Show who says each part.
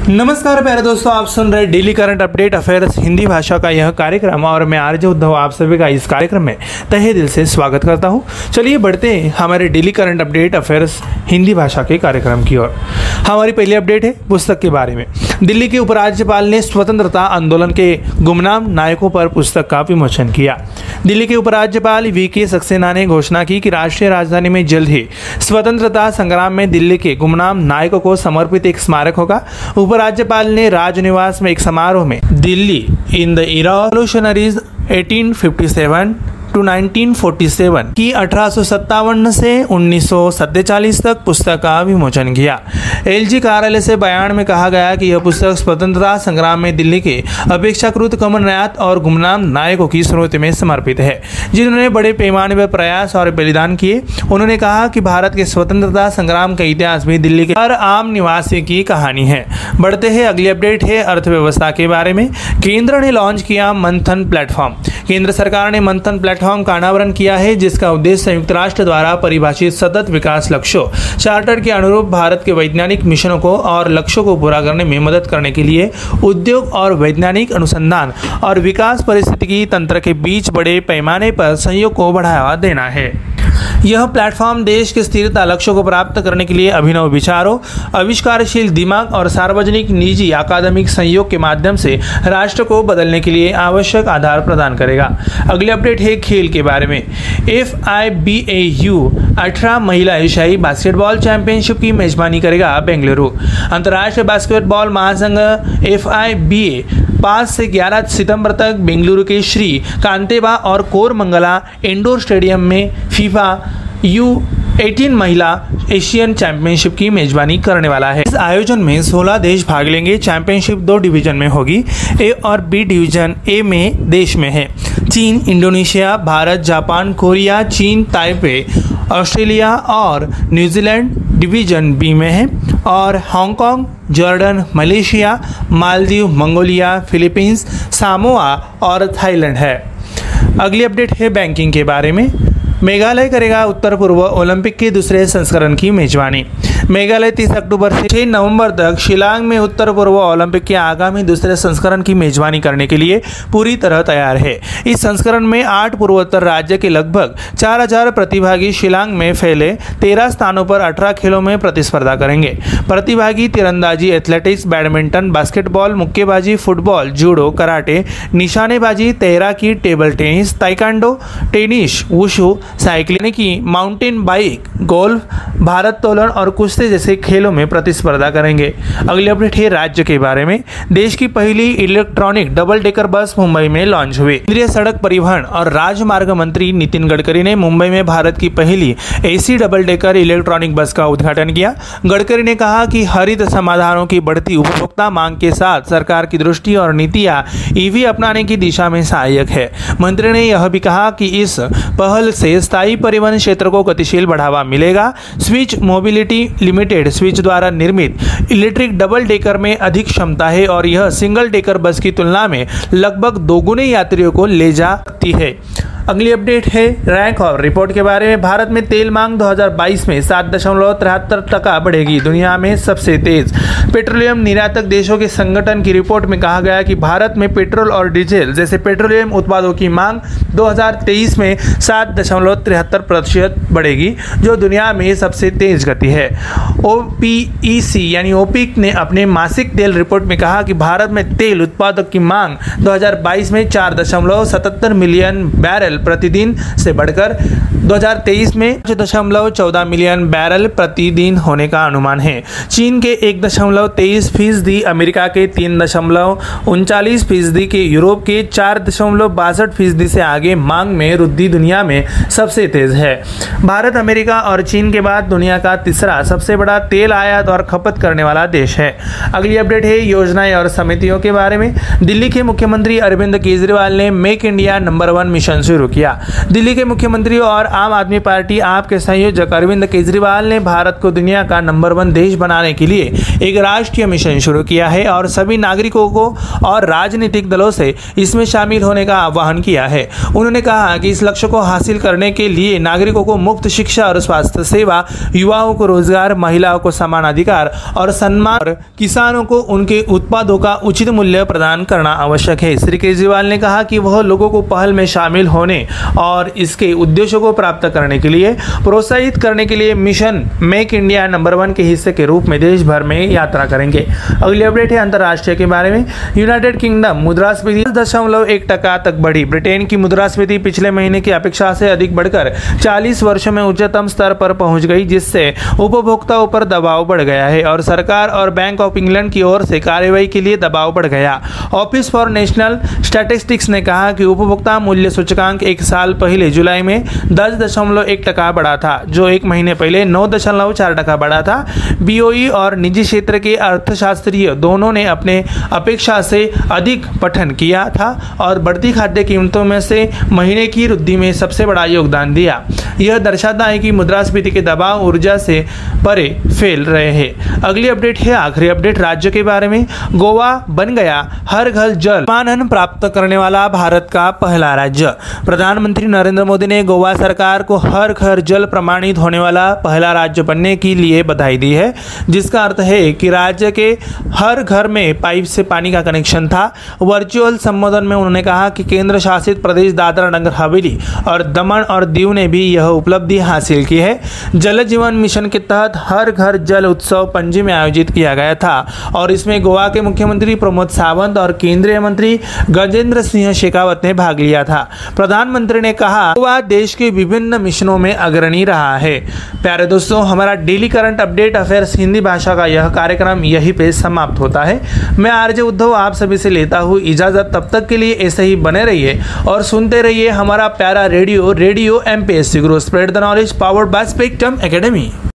Speaker 1: नमस्कार प्यारे दोस्तों, आप सुन रहे daily current update affairs Hindi भाषा का यह कार्यक्रम और मैं आरजे उद्धव आप सभी का इस कार्यक्रम में तहे दिल से स्वागत करता हूं। चलिए बढ़ते हैं हमारे daily current update affairs Hindi भाषा के कार्यक्रम की ओर। हमारी पहली अपडेट है पुस्तक के बारे में। दिल्ली के उपराज्यपाल ने स्वतंत्रता आंदोलन के गुमनाम नायकों पर पुस्तक का विमोचन किया। दिल्ली के उपराज्यपाल वीके सक्सेना ने घोषणा की कि राष्ट्रीय राजधानी में जल्द ही स्वतंत्रता संग्राम में दिल्ली के गुमनाम नायकों को समर्पित एक स्मारक होगा। उपराज्यपाल ने राजनिवास में एक समारोह में Delhi in the era of revolutionaries 1857 to 1947 की 1857 से 1947 तक पुस्तक का विमोचन किया। एलजी कार्यालय से बयान में कहा गया कि यह पुस्तक स्वतंत्रता संग्राम में दिल्ली के अपेक्षाकृत कम हयात और गुमनाम नायकों की स्मृति में समर्पित है, जिन्होंने बड़े पैमाने पर प्रयास और बलिदान किए। उन्होंने कहा कि भारत के स्वतंत्रता संग्राम का इतिहास भी दिल्ली के हर आम निवासी की कहानी है। बढ़ते हैं, अगली अपडेट है अर्थव्यवस्था के बारे में। केंद्र ने लॉन्च किया मंथन प्लेटफॉर्म। केंद्र सरकार ने मंथन प्लेटफॉर्म का अनावरण किया है, जिसका उद्देश्य संयुक्त राष्ट्र द्वारा परिभाषित सतत विकास लक्ष्यों चार्टर के अनुरूप भारत के वैज्ञानिक मिशनों को और लक्ष्यों को पूरा करने में मदद करने के लिए उद्योग और वैज्ञानिक अनुसंधान और विकास पारिस्थितिकी तंत्र के बीच बड़े पैमाने पर सहयोग को बढ़ावा देना है। यह प्लेटफॉर्म देश के स्थिरता लक्ष्यों को प्राप्त करने के लिए अभिनव विचारों, आविष्कारशील दिमाग और सार्वजनिक निजी अकादमिक सहयोग के माध्यम से राष्ट्र को बदलने के लिए आवश्यक आधार प्रदान करेगा। अगली अपडेट है खेल के बारे में। FIBAU 18 महिला एशियाई बास्केटबॉल चैंपियनशिप की मेजबानी करेगा बेंगलुरु। अंतर्राष्ट्रीय बास्केटबॉल महासंघ FIBA 5 से 11 सितंबर तक बेंगलुरु के श्री कांतेबा और कोरमंगला इंडोर स्टेडियम में फीफा U18 महिला एशियन चैंपियनशिप की मेजबानी करने वाला है। इस आयोजन में 16 देश भाग लेंगे। चैंपियनशिप 2 डिवीजन में होगी। ए और बी डिवीजन ए में देश में है चीन, इंडोनेशिया, भारत, जापान, कोरिया, चीन, ताइपे, ऑस्ट्रेलिया और न्यूजीलैंड डिवीजन बी में है और Hong Kong, Jordan, Malaysia, Maldives, Mongolia, Philippines, Samoa और थाईलैंड है। अगली अपडेट है बैंकिंग के बारे में। मेघालय करेगा उत्तर पूर्व ओलंपिक के दूसरे संस्करण की मेजबानी। मेघालय 30 अक्टूबर से 6 नवंबर तक शिलांग में उत्तर पूर्व ओलंपिक के आगामी दूसरे संस्करण की मेजबानी करने के लिए पूरी तरह तैयार है। इस संस्करण में 8 पूर्वोत्तर राज्य के लगभग 4000 प्रतिभागी शिलांग में फैले 13 स्थानों पर 18 खेलों में प्रतिस्पर्धा करेंगे। प्रतिभागी तीरंदाजी, एथलेटिक्स, बैडमिंटन, बास्केटबॉल, मुक्केबाजी, फुटबॉल, जूडो, कराटे, निशानेबाजी, तैराकी, table tennis, taekwondo, tennis, wushu, cycling की माउंटेन बाइक, गोल्फ, भारोत्तोलन और कुश्ती जैसे खेलों में प्रतिस्पर्धा करेंगे। अगली अपडेट है राज्य के बारे में। देश की पहली electronic double decker bus Mumbai में लॉन्च हुई। केंद्रीय सड़क परिवहन और राजमार्ग मंत्री नितिन गडकरी ने मुंबई में भारत की पहली AC डबल डेकर इलेक्ट्रॉनिक बस का उद्घाटन किया। गडकरी ने कहा कि हरित समाधानों की बढ़ती उपभोक्ता मांग के साथ सरकार की दृष्टि और नीतियां EV अपनाने की दिशा में सहायक है। मंत्री ने यह भी कहा कि इस पहल से स्थायी परिवहन क्षेत्र को गतिशील बढ़ावा मिलेगा। स्विच मोबिलिटी लिमिटेड स्विच द्वारा निर्मित इलेक्ट्रिक डबल डेकर में अधिक क्षमता है और यह सिंगल डेकर बस की तुलना में लगभग दोगुने यात्रियों को ले जा सकती है। अगली अपडेट है रैंक और रिपोर्ट के बारे में। भारत में तेल मांग 2022 में 7.73% बढ़ेगी, दुनिया में सबसे तेज। पेट्रोलियम निर्यातक देशों के संगठन की रिपोर्ट में कहा गया कि भारत में पेट्रोल और डीजल जैसे पेट्रोलियम उत्पादों की मांग 2023 में 7.73% बढ़ेगी, जो दुनिया में सबसे तेज गति है। OPEC यानी OPEC ने अपने मासिक तेल रिपोर्ट में कहा कि भारत में तेल उत्पादों की मांग 2022 में 4.77 मिलियन बैरल प्रतिदिन से बढ़कर 2023 में 5.14 मिलियन बैरल प्रतिदिन होने का अनुमान है। चीन के 1.23%, अमेरिका के 3.39% के यूरोप के 4.62% से आगे मांग में वृद्धि दुनिया में सबसे तेज है। भारत अमेरिका और चीन के बाद दुनिया का तीसरा सबसे बड़ा तेल आयात और खपत करने वाला देश है। अगली अपडेट है योजनाएं और समितियों के बारे में। दिल्ली के मुख्यमंत्री अरविंद केजरीवाल ने मेक इंडिया नंबर 1 मिशन शुरू शुरू किया। दिल्ली के मुख्यमंत्री और आम आदमी पार्टी आप के संयोजक अरविंद केजरीवाल ने भारत को दुनिया का नंबर 1 देश बनाने के लिए एक राष्ट्रीय मिशन शुरू किया है और सभी नागरिकों को और राजनीतिक दलों से इसमें शामिल होने का आह्वान किया है। उन्होंने कहा कि इस लक्ष्य को हासिल करने के लिए नागरिकों को मुफ्त शिक्षा और स्वास्थ्य सेवा, युवाओं को रोजगार, महिलाओं को समान अधिकार और सम्मान, और किसानों को उनके उत्पादों का उचित मूल्य प्रदान करना आवश्यक है। श्री केजरीवाल ने कहा कि वह लोगों को पहल में शामिल होने और इसके उद्देश्यों को प्राप्त करने के लिए प्रोत्साहित करने के लिए मिशन मेक इंडिया नंबर 1 के हिस्से के रूप में देश भर में यात्रा करेंगे। अगली अपडेट है अंतर्राष्ट्रीय के बारे में। यूनाइटेड किंगडम मुद्रास्फीति 10.1% तक बढ़ी। ब्रिटेन की मुद्रास्फीति पिछले महीने की अपेक्षा से अधिक बढ़कर 40 वर्षों में उच्चतम स्तर पर पहुंच गई, जिससे उपभोक्ताओं पर दबाव बढ़ गया है और सरकार और बैंक ऑफ इंग्लैंड की ओर से कार्रवाई के लिए दबाव बढ़ गया। ऑफिस फॉर नेशनल स्टैटिस्टिक्स ने कहा कि उपभोक्ता मूल्य सूचकांक एक साल पहले जुलाई में 10.1% बढ़ा था, जो एक महीने पहले 9.4% बढ़ा था। बीओई और निजी क्षेत्र के अर्थशास्त्रीय दोनों ने अपने अपेक्षा से अधिक पठन किया था और बढ़ती खाद्य कीमतों में से महीने की वृद्धि में सबसे बड़ा योगदान दिया। यह दर्शाता है कि मुद्रास्फीति के दबाव ऊर्जा से परे फैल रहे हैं। अगली अपडेट है आखिरी अपडेट राज्य के बारे में। गोवा बन गया हर घर जल प्रमाणन प्राप्त करने वाला भारत का पहला राज्य। प्रधानमंत्री नरेंद्र मोदी ने गोवा सरकार को हर घर जल प्रमाणित होने वाला पहला राज्य बनने के लिए बधाई दी है, जिसका अर्थ है कि राज्य के हर घर में पाइप से पानी का कनेक्शन था। वर्चुअल संबोधन में उन्होंने कहा कि केंद्र शासित प्रदेश दादरा नगर हवेली और दमन और दीव ने भी यह उपलब्धि हासिल की है। जल जीवन मिशन के तहत हर घर जल उत्सव पणजी में आयोजित किया गया था और इसमें गोवा के मुख्यमंत्री प्रमोद सावंत और केंद्रीय मंत्री गजेंद्र सिंह शेखावत ने भाग लिया था। प्रधानमंत्री ने कहा गोवा देश के विभिन्न मिशनों में अग्रणी रहा है। प्यारे दोस्तों, हमारा daily current update affairs Hindi भाषा का यह कार्यक्रम यहीं पे समाप्त होता है। मैं आरजे उद्धव आप सभी से लेता हूँ इजाजत। तब तक के लिए ऐसे ही बने रहिए और सुनते रहिए हमारा प्यारा radio MPSC Guru, spread the knowledge, powered by spectrum academy.